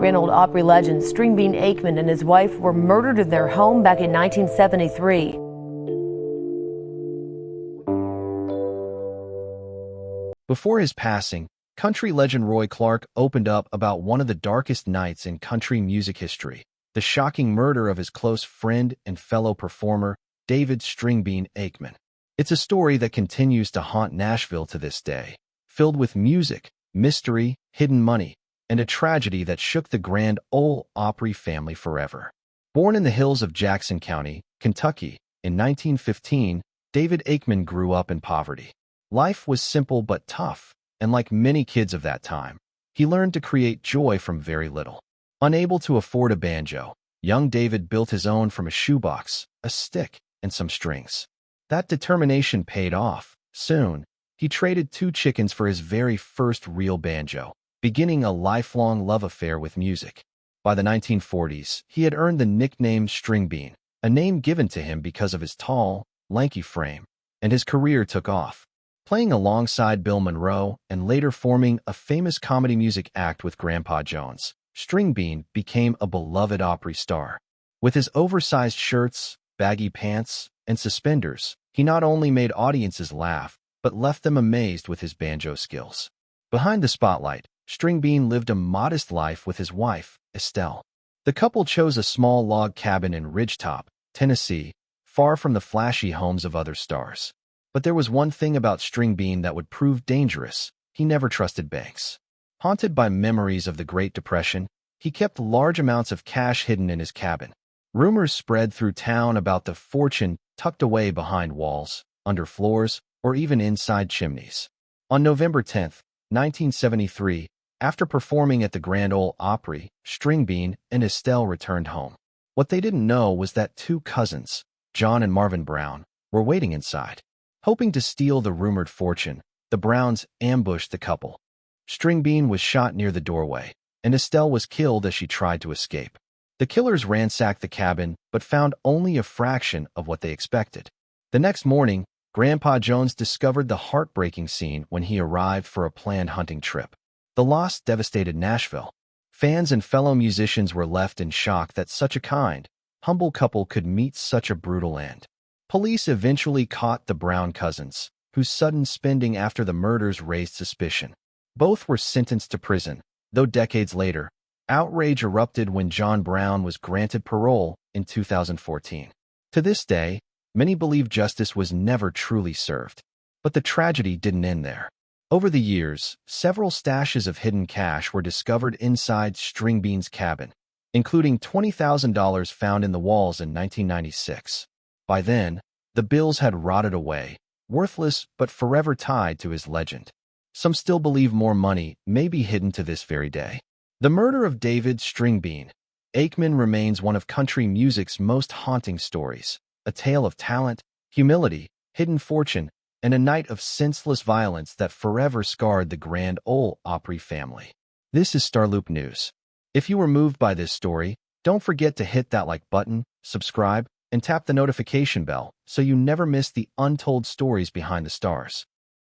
Grand Ole Opry legend Stringbean Akeman and his wife were murdered in their home back in 1973. Before his passing, country legend Roy Clark opened up about one of the darkest nights in country music history, the shocking murder of his close friend and fellow performer, David Stringbean Akeman. It's a story that continues to haunt Nashville to this day, filled with music, mystery, hidden money, and a tragedy that shook the Grand Ole Opry family forever. Born in the hills of Jackson County, Kentucky, in 1915, David Akeman grew up in poverty. Life was simple but tough, and like many kids of that time, he learned to create joy from very little. Unable to afford a banjo, young David built his own from a shoebox, a stick, and some strings. That determination paid off. Soon, he traded 2 chickens for his very first real banjo, beginning a lifelong love affair with music. By the 1940s, he had earned the nickname Stringbean, a name given to him because of his tall, lanky frame, and his career took off. Playing alongside Bill Monroe and later forming a famous comedy music act with Grandpa Jones, Stringbean became a beloved Opry star. With his oversized shirts, baggy pants, and suspenders, he not only made audiences laugh, but left them amazed with his banjo skills. Behind the spotlight, Stringbean lived a modest life with his wife, Estelle. The couple chose a small log cabin in Ridgetop, Tennessee, far from the flashy homes of other stars. But there was one thing about Stringbean that would prove dangerous: he never trusted banks. Haunted by memories of the Great Depression, he kept large amounts of cash hidden in his cabin. Rumors spread through town about the fortune tucked away behind walls, under floors, or even inside chimneys. On November 10, 1973, after performing at the Grand Ole Opry, Stringbean and Estelle returned home. What they didn't know was that 2 cousins, John and Marvin Brown, were waiting inside. Hoping to steal the rumored fortune, the Browns ambushed the couple. Stringbean was shot near the doorway, and Estelle was killed as she tried to escape. The killers ransacked the cabin, but found only a fraction of what they expected. The next morning, Grandpa Jones discovered the heartbreaking scene when he arrived for a planned hunting trip. The loss devastated Nashville. Fans and fellow musicians were left in shock that such a kind, humble couple could meet such a brutal end. Police eventually caught the Brown cousins, whose sudden spending after the murders raised suspicion. Both were sentenced to prison, though decades later, outrage erupted when John Brown was granted parole in 2014. To this day, many believe justice was never truly served. But the tragedy didn't end there. Over the years, several stashes of hidden cash were discovered inside Stringbean's cabin, including $20,000 found in the walls in 1996. By then, the bills had rotted away, worthless but forever tied to his legend. Some still believe more money may be hidden to this very day. The murder of David Stringbean Akeman remains one of country music's most haunting stories, a tale of talent, humility, hidden fortune, and a night of senseless violence that forever scarred the Grand Ole Opry family. This is StarLoop News. If you were moved by this story, don't forget to hit that like button, subscribe, and tap the notification bell so you never miss the untold stories behind the stars.